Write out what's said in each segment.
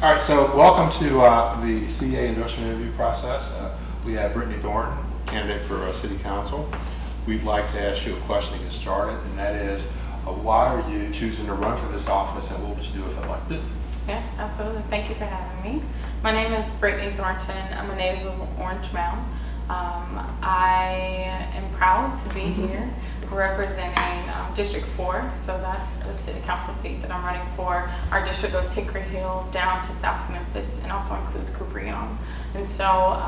All right, so welcome to the CA endorsement interview process. We have Britney Thornton, candidate for City Council. We'd like to ask you a question to get started, and that is, why are you choosing to run for this office, and what would you do if elected? Yeah, absolutely. Thank you for having me. My name is Britney Thornton. I'm a native of Orange Mound. I am proud to be here representing District 4, so that's the City Council seat that I'm running for. Our district goes Hickory Hill down to South Memphis and also includes Cooper Young. And so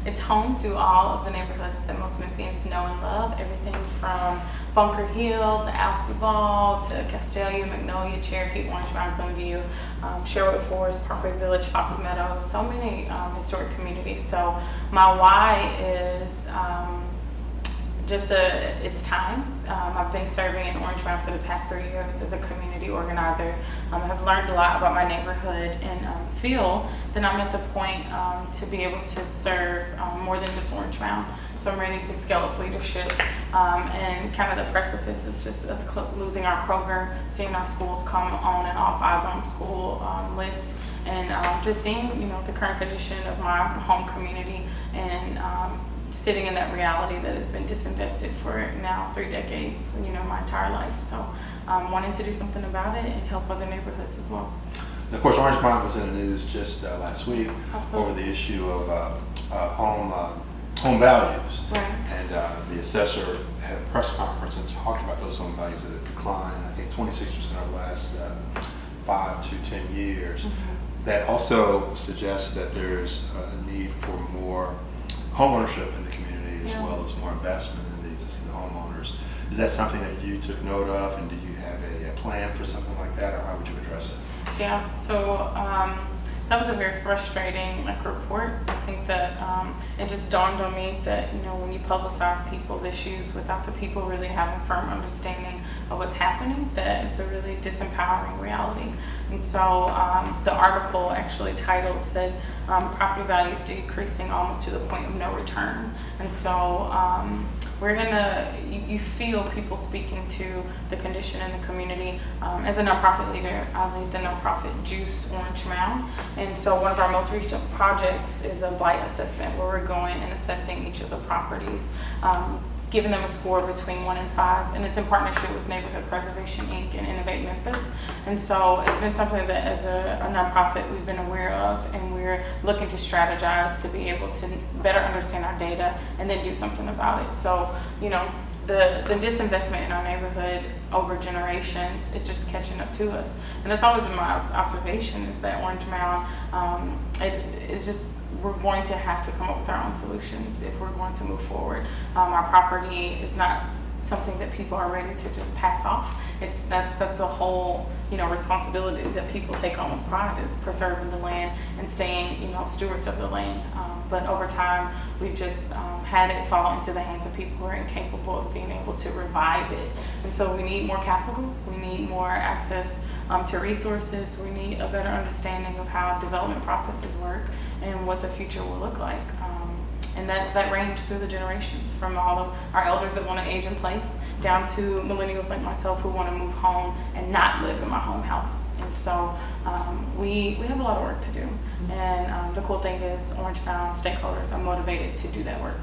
it's home to all of the neighborhoods that most Memphians know and love, everything from Bunker Hill to Alcee Ball to Castelia, Magnolia, Cherokee, Orange Mound, Glenview, Sherwood Forest, Parkway Village, Fox Meadows, so many historic communities. So my why is it's time. I've been serving in Orange Mound for the past 3 years as a community organizer. I've learned a lot about my neighborhood and feel that I'm at the point to be able to serve more than just Orange Mound. So I'm ready to scale up leadership, and kind of the precipice is just us losing our Kroger, seeing our schools come on and off eyes on school list, and just seeing the current condition of my home community and sitting in that reality that it's been disinvested for now 3 decades, my entire life. So wanting to do something about it and help other neighborhoods as well. Of course, Orange Mound was in the news just last week. Absolutely. Over the issue of home values. Right. And the assessor had a press conference and talked about those home values that have declined, I think 26% over the last 5 to 10 years. Mm-hmm. That also suggests that there's a need for more homeownership in the community, as well as more investment in these homeowners. Is that something that you took note of, and do you have a plan for something like that, or how would you address it? Yeah, so that was a very frustrating report. I think that it just dawned on me that when you publicize people's issues without the people really having firm understanding of what's happening, that it's a really disempowering reality. And so the article actually titled said property values decreasing almost to the point of no return. And so you feel people speaking to the condition in the community. As a nonprofit leader, I lead the nonprofit Juice Orange Mound. And so one of our most recent projects is a blight assessment where we're going and assessing each of the properties, giving them a score between 1 and 5, and it's in partnership with Neighborhood Preservation Inc. and Innovate Memphis. And so it's been something that as a nonprofit we've been aware of, and we're looking to strategize to be able to better understand our data and then do something about it. So, the disinvestment in our neighborhood over generations, it's just catching up to us. And that's always been my observation, is that Orange Mound, we're going to have to come up with our own solutions if we're going to move forward. Our property is not something that people are ready to just pass off. That's a whole responsibility that people take on with pride, is preserving the land and staying stewards of the land. But over time, we've just had it fall into the hands of people who are incapable of being able to revive it. And so we need more capital. We need more access to resources. We need a better understanding of how development processes work and what the future will look like. And that range through the generations, from all of our elders that want to age in place down to millennials like myself who want to move home and not live in my home house. And so we have a lot of work to do. Mm-hmm. And the cool thing is Orange Mound stakeholders are motivated to do that work.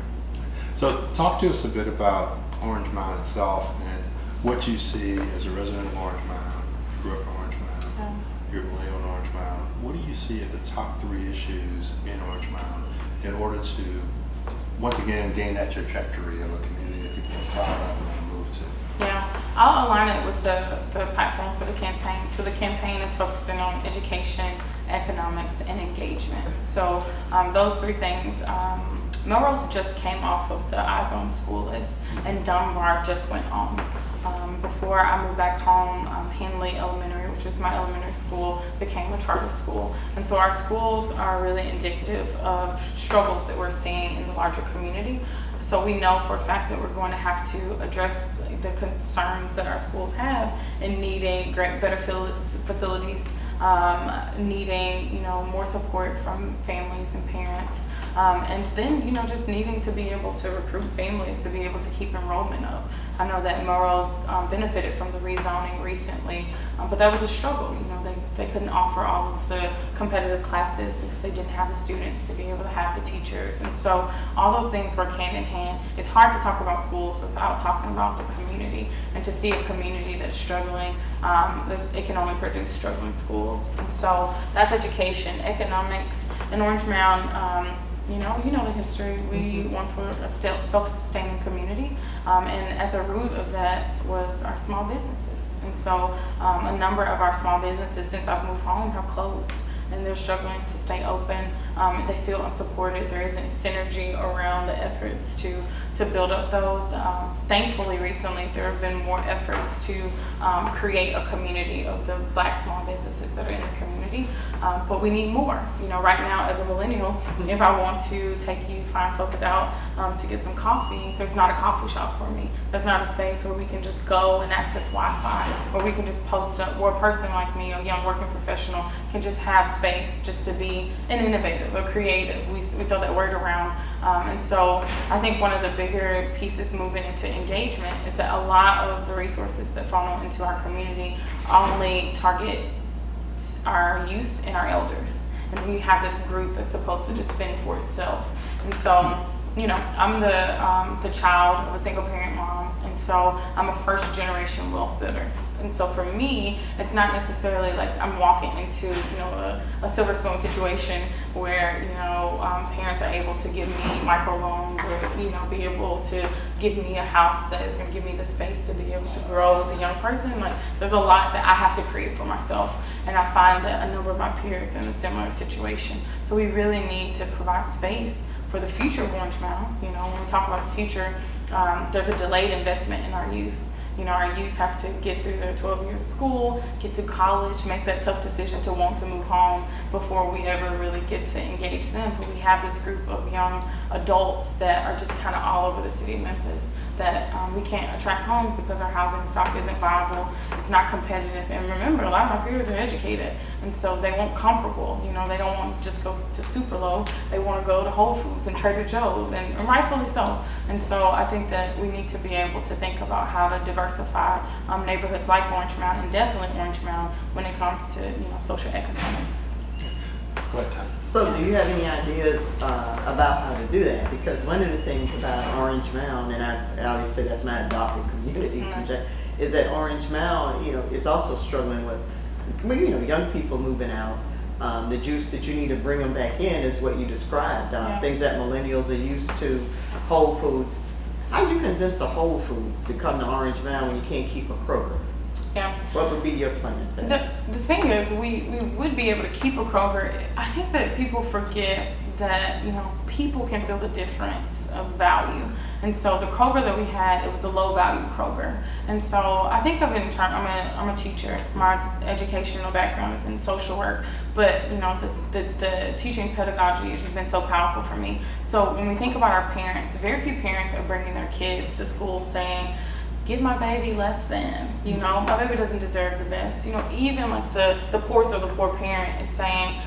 So talk to us a bit about Orange Mound itself and what you see as a resident of Orange Mound. You grew up in Orange Mound. Yeah. You're a millennial in Orange Mound. What do you see as the top 3 issues in Orange Mound in order to, once again, gain that trajectory of a community that people are proud of and want to move to? Yeah, I'll align it with the platform for the campaign. So the campaign is focusing on education, economics, and engagement. So those 3 things. Melrose just came off of the Eyes on School list, and Dunbar just went on. Before I moved back home, Henley Elementary, which was my elementary school, became a charter school. And so our schools are really indicative of struggles that we're seeing in the larger community. So we know for a fact that we're going to have to address the concerns that our schools have in needing better facilities, needing more support from families and parents, And then, just needing to be able to recruit families to be able to keep enrollment up. I know that Melrose benefited from the rezoning recently, but that was a struggle. They couldn't offer all of the competitive classes because they didn't have the students to be able to have the teachers. And so all those things work hand in hand. It's hard to talk about schools without talking about the community, and to see a community that's struggling, it can only produce struggling schools. And so that's education, economics. In Orange Mound, you know the history. We once were a self-sustaining community, and at the root of that was our small businesses. And so a number of our small businesses since I've moved home have closed, and they're struggling to stay open. They feel unsupported. There isn't synergy around the efforts to build up those. Thankfully, recently there have been more efforts to create a community of the Black small businesses that are in the community, but we need more. Right now as a millennial, if I want to take you fine folks out to get some coffee, there's not a coffee shop for me. There's not a space where we can just go and access Wi-Fi, where we can just post up, where a person like me, a young working professional, can just have space just to be an innovative, a creative. We throw that word around. And so I think one of the bigger pieces moving into engagement is that a lot of the resources that funnel into our community only target our youth and our elders. And then you have this group that's supposed to just fend for itself. And so, I'm the child of a single parent mom, and so I'm a first generation wealth builder. And so for me, it's not necessarily like I'm walking into, a silver spoon situation where, parents are able to give me microloans or, be able to give me a house that is going to give me the space to be able to grow as a young person. Like, there's a lot that I have to create for myself. And I find that a number of my peers are in a similar situation. So we really need to provide space for the future of Orange Mound. When we talk about the future, there's a delayed investment in our youth. Our youth have to get through their 12 years of school, get through college, make that tough decision to want to move home before we ever really get to engage them. But we have this group of young adults that are just kind of all over the city of Memphis that we can't attract home because our housing stock isn't viable. It's not competitive. And remember, a lot of my peers are educated, and so they want comparable. They don't want to just go to super low. They want to go to Whole Foods and Trader Joe's, and rightfully so. And so I think that we need to be able to think about how to diversify neighborhoods like Orange Mound, and definitely Orange Mound, when it comes to social economics. Go ahead, Tom. So do you have any ideas about how to do that? Because one of the things about Orange Mound, and I always say that's my adopted community, is that Orange Mound, is also struggling with, young people moving out. The juice that you need to bring them back in is what you described, things that millennials are used to, Whole Foods. How do you convince a Whole Food to come to Orange Mound when you can't keep a Kroger? Yeah. What would be your plan for that? The thing is, we would be able to keep a Kroger. I think that people forget that, people can feel the difference of value. And so the Kroger that we had, it was a low value Kroger. And so I think I'm a teacher. My educational background is in social work, but the teaching pedagogy has just been so powerful for me. So when we think about our parents, very few parents are bringing their kids to school saying, give my baby less than, my baby doesn't deserve the best. Even like the poorest of the poor parent is saying,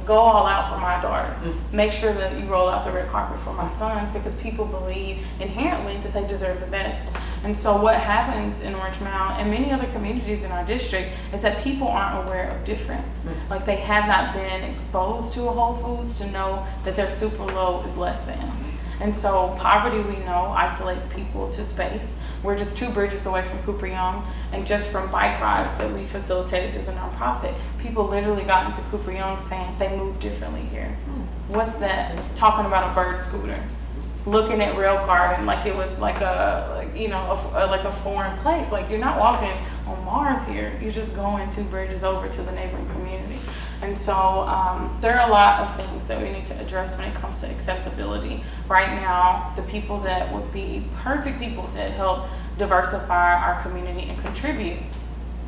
go all out for my daughter. Make sure that you roll out the red carpet for my son, because people believe inherently that they deserve the best. And so what happens in Orange Mound and many other communities in our district is that people aren't aware of difference. Like, they have not been exposed to a Whole Foods to know that their super low is less than. And so poverty, we know, isolates people to space. We're just 2 bridges away from Cooper Young, and just from bike rides that we facilitated through the nonprofit, people literally got into Cooper Young saying they move differently here. What's that? Talking about a bird scooter, looking at Rail Garden like it was like a foreign place. Like, you're not walking on Mars here. You're just going 2 bridges over to the neighboring community. And so there are a lot of things that we need to address when it comes to accessibility. Right now, the people that would be perfect people to help diversify our community and contribute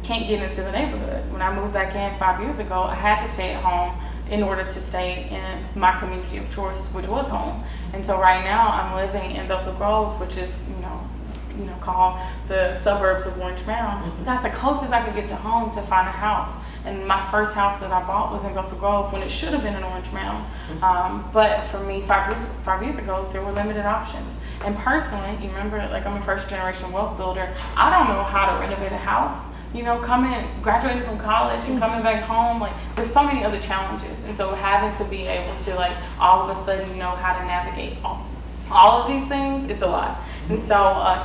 can't get into the neighborhood. When I moved back in 5 years ago, I had to stay at home in order to stay in my community of choice, which was home. And so right now, I'm living in Bethel Grove, which is, called the suburbs of Orange Mound. That's the closest I could get to home to find a house. And my first house that I bought was in Bethel Grove when it should have been in Orange Mound. But for me, 5 years ago, there were limited options. And personally, you remember, like, I'm a first generation wealth builder. I don't know how to renovate a house. You know, graduating from college and coming back home, like, there's so many other challenges. And so having to be able to, like, all of a sudden know how to navigate all of these things, it's a lot. And so,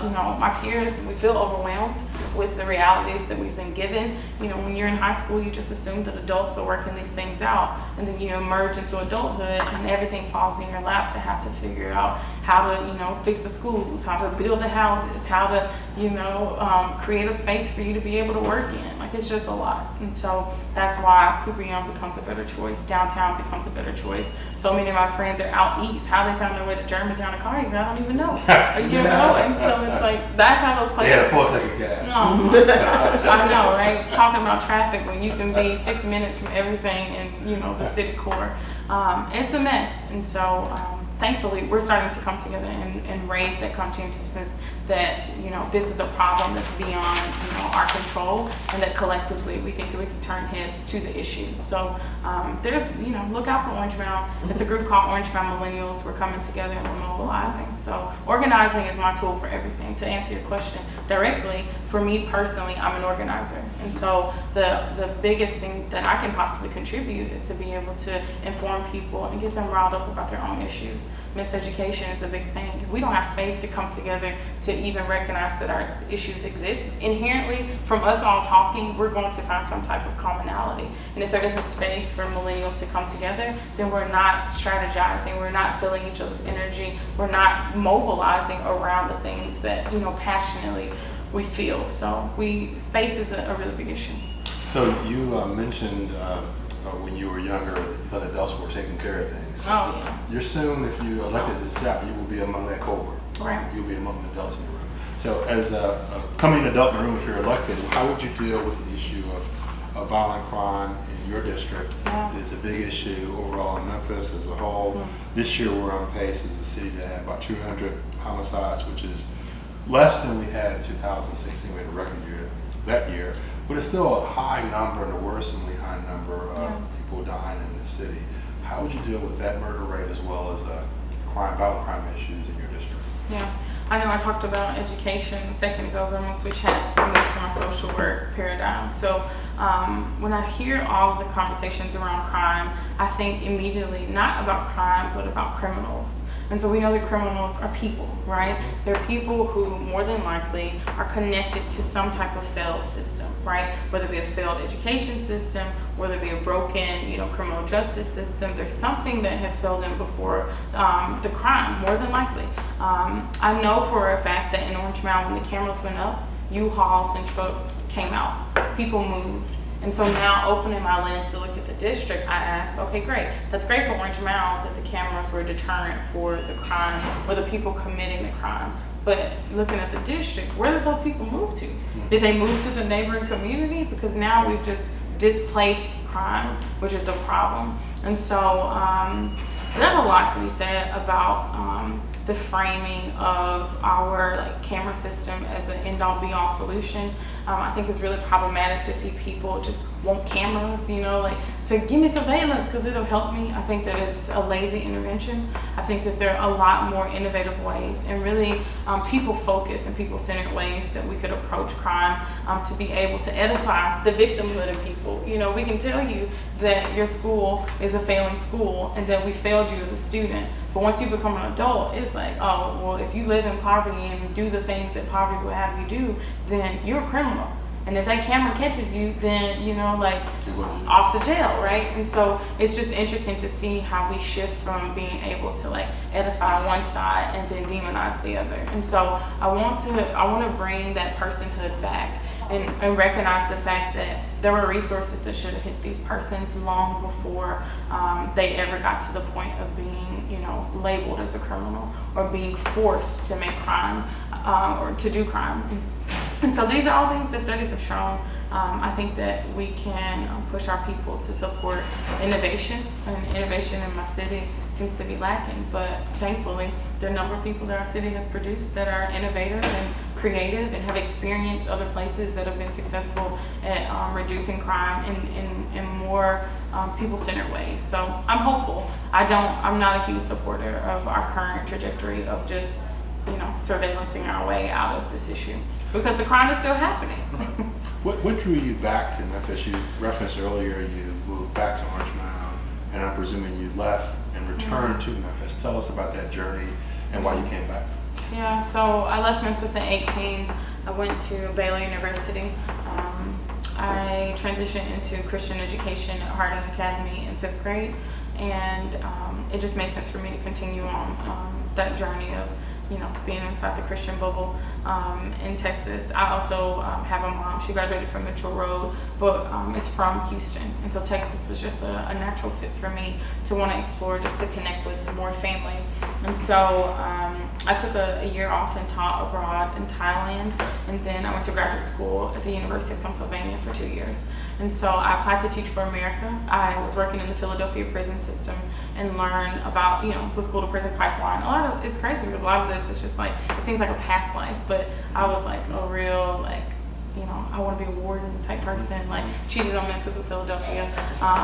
you know, my peers, we feel overwhelmed with the realities that we've been given. You know, when you're in high school, you just assume that adults are working these things out, and then you emerge into adulthood and everything falls in your lap to have to figure out how to, you know, fix the schools, how to build the houses, how to, you know, create a space for you to be able to work in. Like, it's just a lot. And so that's why Cooper Young becomes a better choice. Downtown becomes a better choice. So many of my friends are out east. How they found their way to Germantown and Carnegie, I don't even know. You know, and so it's like, that's how those places. Yeah, 4 second gas. Oh my gosh, I know, right? Talking about traffic when you can be 6 minutes from everything in, you know, the city core. It's a mess. And so thankfully we're starting to come together and raise that conscientiousness that, you know, this is a problem that's beyond, you know, our control, and that collectively we think that we can turn heads to the issue. So there's, you know, look out for Orange Mound. It's a group called Orange Mound Millennials. We're coming together and we're mobilizing. So organizing is my tool for everything. To answer your question directly, for me personally, I'm an organizer. And so the biggest thing that I can possibly contribute is to be able to inform people and get them riled up about their own issues. Miseducation is a big thing. If we don't have space to come together to even recognize that our issues exist, inherently, from us all talking, we're going to find some type of commonality. And if there isn't space for millennials to come together, then we're not strategizing, we're not feeling each other's energy, we're not mobilizing around the things that, you know, passionately we feel. So space is a really big issue. So you mentioned when you were younger, you thought that adults were taking care of things. Oh, yeah. You're soon, if you elected this job, you will be among that cohort. Right. You'll be among the adults in the room. So as a coming adult in the room, if you're elected, how would you deal with the issue of violent crime in your district? Yeah. It's a big issue overall in Memphis as a whole. Mm-hmm. This year we're on pace as a city to have about 200 homicides, which is less than we had in 2016. We had a record year that year. But it's still a high number and a worrisomely high number of people dying in the city. How would you deal with that murder rate as well as violent crime issues in your district? Yeah, I know I talked about education a second ago, but I'm gonna switch hats to move to my social work paradigm. So when I hear all of the conversations around crime, I think immediately not about crime, but about criminals. And so we know that criminals are people, right? They're people who more than likely are connected to some type of failed system, right? Whether it be a failed education system, whether it be a broken, you know, criminal justice system, there's something that has failed them before the crime, more than likely. I know for a fact that in Orange Mound, when the cameras went up, U-Hauls and trucks came out. People moved. And so now, opening my lens to look at the district, I asked, okay, great. That's great for Orange Mound that the cameras were a deterrent for the crime or the people committing the crime. But looking at the district, where did those people move to? Did they move to the neighboring community? Because now we've just displaced crime, which is a problem. And so there's a lot to be said about the framing of our camera system as an end-all be-all solution. I think it's really problematic to see people just want cameras, you know, so give me surveillance because it'll help me. I think that it's a lazy intervention. I think that there are a lot more innovative ways and really people-focused and people-centered ways that we could approach crime to be able to edify the victimhood of people. You know, we can tell you that your school is a failing school and that we failed you as a student. But once you become an adult, it's like, oh, well, if you live in poverty and do the things that poverty will have you do, then you're a criminal. And if that camera catches you, then, you know, off the jail, right? And so it's just interesting to see how we shift from being able to edify one side and then demonize the other. And so I want to bring that personhood back and recognize the fact that there were resources that should have hit these persons long before they ever got to the point of being, you know, labeled as a criminal or being forced to make crime or to do crime. And so these are all things that studies have shown. I think that we can push our people to support innovation, and innovation in my city seems to be lacking. But thankfully, there are a number of people that our city has produced that are innovators and creative and have experienced other places that have been successful at reducing crime in more people-centered ways. So I'm hopeful. I'm not a huge supporter of our current trajectory of just, surveillancing our way out of this issue, because the crime is still happening. What drew you back to Memphis? You referenced earlier you moved back to Orange Mound, and I'm presuming you left and returned to Memphis. Tell us about that journey and why you came back. Yeah, so I left Memphis at 18. I went to Baylor University. I transitioned into Christian education at Harding Academy in 5th grade, and it just made sense for me to continue on that journey of being inside the Christian bubble in Texas. I also have a mom. She graduated from Mitchell Road, but is from Houston. And so Texas was just a natural fit for me to want to explore, just to connect with more family. And so I took a year off and taught abroad in Thailand. And then I went to graduate school at the University of Pennsylvania for 2 years. And so I applied to Teach for America. I was working in the Philadelphia prison system and learned about, the school to prison pipeline. It's crazy, because a lot of this is just like, it seems like a past life, but I was like a real, I want to be a warden type person, cheated on Memphis with Philadelphia.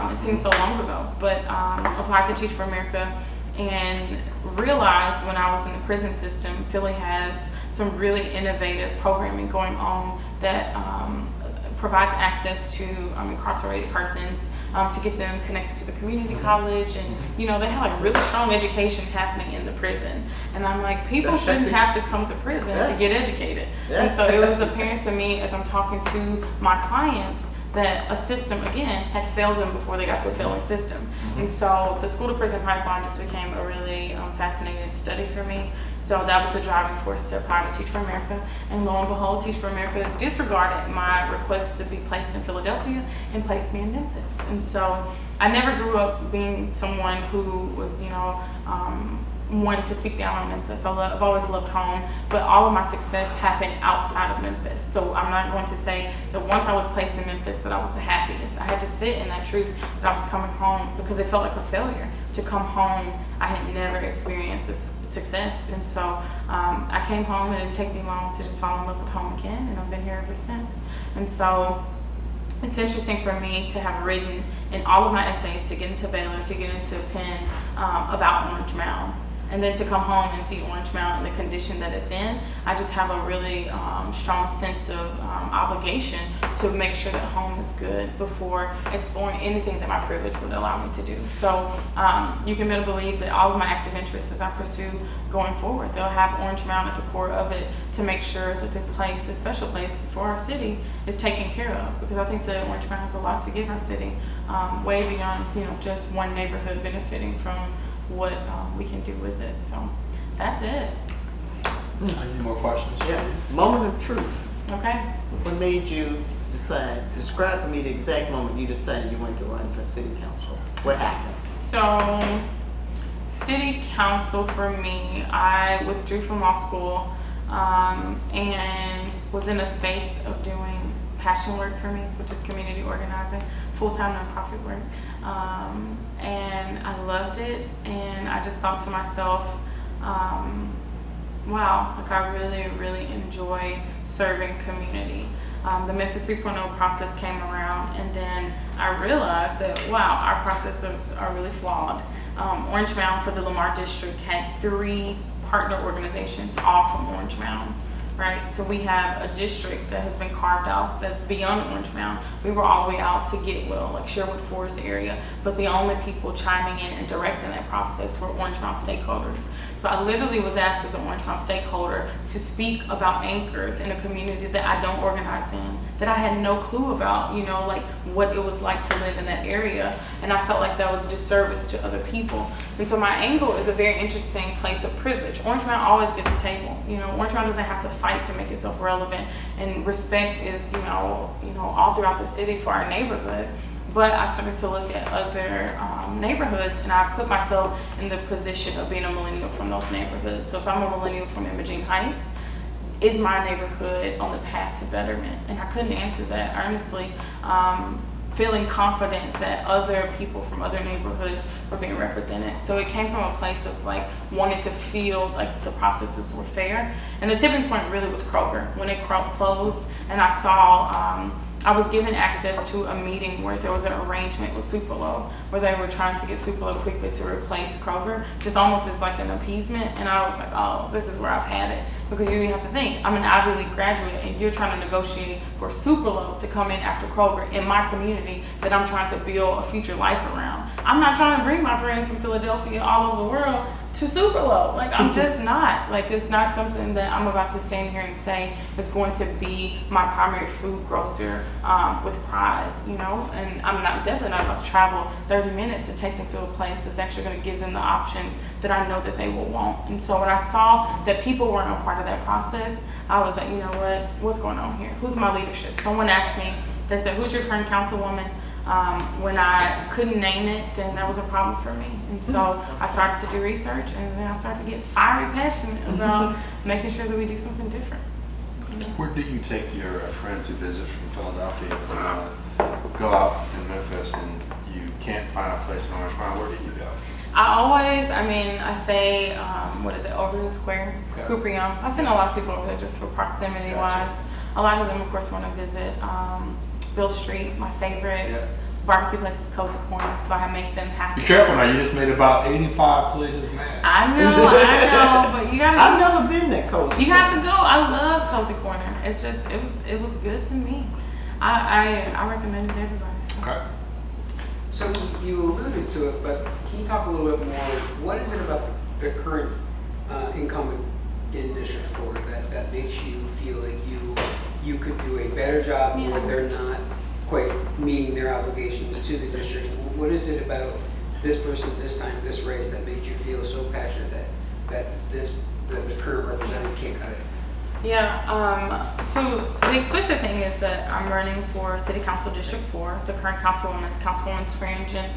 It seems so long ago, but applied to Teach for America and realized when I was in the prison system, Philly has some really innovative programming going on that provides access to incarcerated persons to get them connected to the community college, and they have really strong education happening in the prison. And I'm like, people shouldn't have to come to prison to get educated. And so it was apparent to me as I'm talking to my clients that a system, again, had failed them before they got to a failing system. And so the school to prison pipeline just became a really fascinating study for me. So that was the driving force to apply to Teach for America. And lo and behold, Teach for America disregarded my request to be placed in Philadelphia and placed me in Memphis. And so I never grew up being someone who was, wanted to speak down on Memphis. I've always loved home, but all of my success happened outside of Memphis. So I'm not going to say that once I was placed in Memphis that I was the happiest. I had to sit in that truth that I was coming home, because it felt like a failure to come home. I had never experienced this success, and so I came home, and it didn't take me long to just fall in love with home again, and I've been here ever since. And so it's interesting for me to have written in all of my essays to get into Baylor, to get into Penn, about Orange Mound. And then to come home and see Orange Mound and the condition that it's in, I just have a really strong sense of obligation to make sure that home is good before exploring anything that my privilege would allow me to do. So you can better believe that all of my active interests as I pursue going forward, they'll have Orange Mound at the core of it to make sure that this place, this special place for our city, is taken care of. Because I think that Orange Mound has a lot to give our city, way beyond just one neighborhood benefiting from what we can do with it. So that's it. Any more questions? Yeah. Moment of truth. Okay. What made you describe for me the exact moment you decided you wanted to run for city council? What happened? So city council for me, I withdrew from law school and was in a space of doing passion work for me, which is community organizing, full-time nonprofit work. And I loved it, and I just thought to myself, wow, I really, really enjoy serving community. The Memphis 3.0 process came around, and then I realized that, wow, our processes are really flawed. Orange Mound for the Lamar District had 3 partner organizations, all from Orange Mound. Right, so we have a district that has been carved out that's beyond Orange Mound. We were all the way out to Getwell, like Sherwood Forest area, but the only people chiming in and directing that process were Orange Mound stakeholders. So I literally was asked as an Orange Mound stakeholder to speak about anchors in a community that I don't organize in, that I had no clue about, what it was like to live in that area. And I felt like that was a disservice to other people. And so my angle is a very interesting place of privilege. Orange Mound always gets the table. Orange Mound doesn't have to fight to make itself relevant. And respect is, all throughout the city for our neighborhood. But I started to look at other neighborhoods, and I put myself in the position of being a millennial from those neighborhoods. So if I'm a millennial from Imogene Heights, is my neighborhood on the path to betterment? And I couldn't answer that earnestly feeling confident that other people from other neighborhoods were being represented. So it came from a place of like wanting to feel like the processes were fair. And the tipping point really was Kroger. When it closed and I saw, I was given access to a meeting where there was an arrangement with Superlo, where they were trying to get Superlo quickly to replace Kroger, just almost as like an appeasement. And I was like, oh, this is where I've had it. Because you have to think, I'm an Ivy League graduate and you're trying to negotiate for Superlo to come in after Kroger in my community that I'm trying to build a future life around. I'm not trying to bring my friends from Philadelphia all over the world to Superlo. Like, I'm just not. Like, it's not something that I'm about to stand here and say is going to be my primary food grocer with pride, you know? And I'm definitely not about to travel 30 minutes to take them to a place that's actually going to give them the options that I know that they will want. And so when I saw that people weren't a part of that process, I was like, you know what, what's going on here? Who's my leadership? Someone asked me, they said, who's your current councilwoman? When I couldn't name it, then that was a problem for me. And so I started to do research, and then I started to get fiery passionate about making sure that we do something different. Where do you take your friends who visit from Philadelphia if they want to go out in Memphis and you can't find a place in Orange County? Where do you go? I say, Overton Square, Okay. Cooper Young. I send a lot of people over there just for proximity wise. A lot of them, of course, want to visit Bill Street, my favorite. Yeah. Barbecue place is Cozy Corner, so I make them happy. Be careful now, you just made about 85 places mad. I know, but you gotta. I've never been that Cozy. You got to go. I love Cozy Corner. It's just, it was good to me. I recommend it to everybody. So. Okay. So you alluded to it, but can you talk a little bit more? What is it about the current incumbent in District 4 that makes you feel like you could do a better job, or they're not quite meeting their obligations to the district? What is it about this person, this time, this race that made you feel so passionate that the current representative can't cut it? Yeah, so the explicit thing is that I'm running for City Council District 4. The current councilwoman is Councilwoman Swearingen.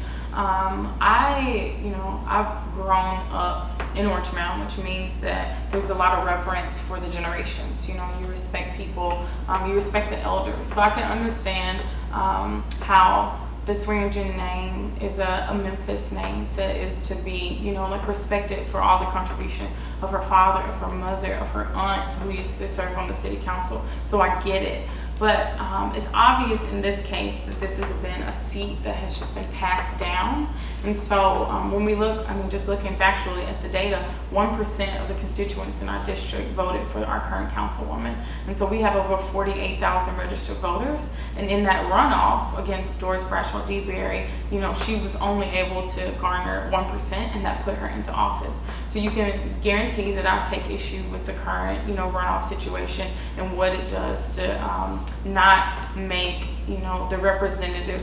I've grown up in Orange Mound, which means that there's a lot of reverence for the generations. You know, you respect people, you respect the elders. So I can understand how the Swearingen name is a Memphis name that is to be, respected for all the contribution of her father, of her mother, of her aunt who used to serve on the city council. So I get it. But it's obvious in this case that this has been a seat that has just been passed down. And so when we look, just looking factually at the data, 1% of the constituents in our district voted for our current councilwoman. And so we have over 48,000 registered voters. And in that runoff against Doris Bradshaw DeBerry, she was only able to garner 1%, and that put her into office. So you can guarantee that I take issue with the current, runoff situation and what it does to not make, the representative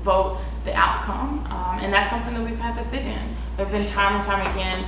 vote the outcome. And that's something that we've had to sit in. There have been time and time again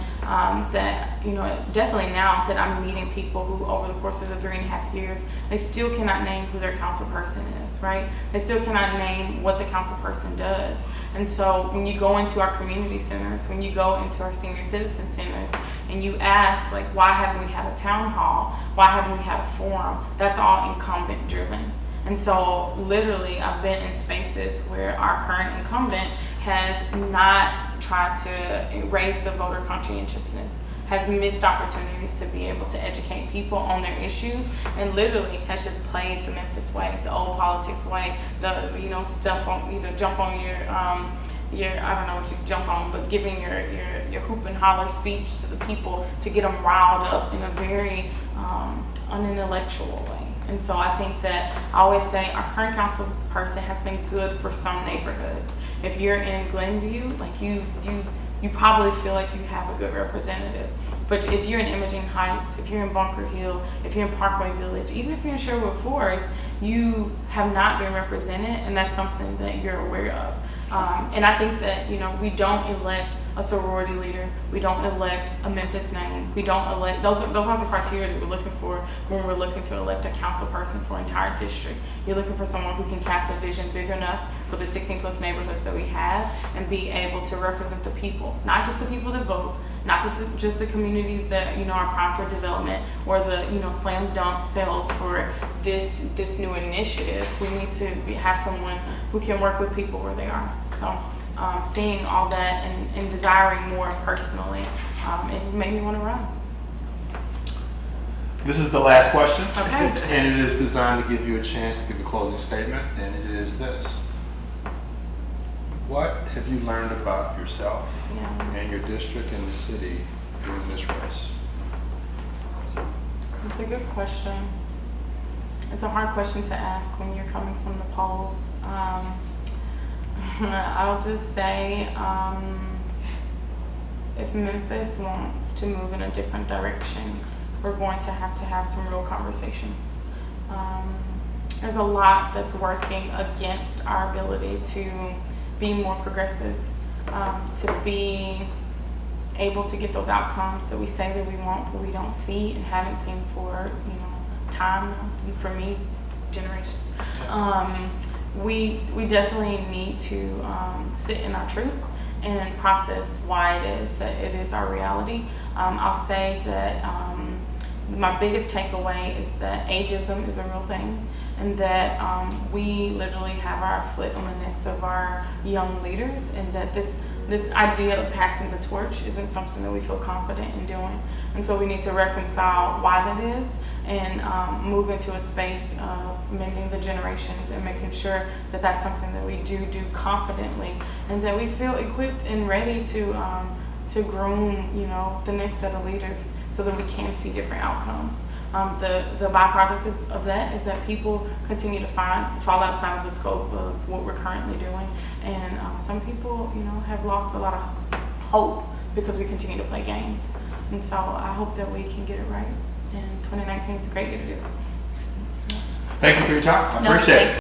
that, definitely now that I'm meeting people who over the course of the 3.5 years, they still cannot name who their council person is, right? They still cannot name what the council person does. And so when you go into our community centers, when you go into our senior citizen centers, and you ask, like, why haven't we had a town hall? Why haven't we had a forum? That's all incumbent driven. And so literally I've been in spaces where our current incumbent has not tried to raise the voter conscientiousness, has missed opportunities to be able to educate people on their issues, and literally has just played the Memphis way, the old politics way, the jump on your I don't know what you jump on, but giving your hoop and holler speech to the people to get them riled up in a very unintellectual way. And so I think that I always say our current council person has been good for some neighborhoods. If you're in Glenview, like you probably feel like you have a good representative. But if you're in Imogene Heights, if you're in Bunker Hill, if you're in Parkway Village, even if you're in Sherwood Forest, you have not been represented, and that's something that you're aware of. And I think that, we don't elect a sorority leader. We don't elect a Memphis name. We don't elect, those aren't the criteria that we're looking for when we're looking to elect a council person for an entire district. You're looking for someone who can cast a vision big enough for the 16 plus neighborhoods that we have and be able to represent the people, not just the people that vote, not just the communities that, you know, are prime for development or the, you know, slam dunk sales for this new initiative. We need to have someone who can work with people where they are. So seeing all that and desiring more personally, it made me want to run. This is the last question. Okay. And it is designed to give you a chance to give a closing statement, and it is this. What have you learned about yourself and your district and the city during this race? It's a good question. It's a hard question to ask when you're coming from the polls. I'll just say, if Memphis wants to move in a different direction, we're going to have some real conversations. There's a lot that's working against our ability to be more progressive, to be able to get those outcomes that we say that we want, but we don't see and haven't seen for, you know, time, for me, generation. We definitely need to sit in our truth and process why it is that it is our reality. I'll say that my biggest takeaway is that ageism is a real thing, and that we literally have our foot on the necks of our young leaders, and that this idea of passing the torch isn't something that we feel confident in doing. And so we need to reconcile why that is and move into a space of mending the generations and making sure that that's something that we do confidently, and that we feel equipped and ready to groom, you know, the next set of leaders so that we can see different outcomes. The byproduct of that is that people continue to fall outside of the scope of what we're currently doing, and some people, you know, have lost a lot of hope because we continue to play games. And so I hope that we can get it right. And 2019 is a great year to do it. Thank you for your time. I appreciate it.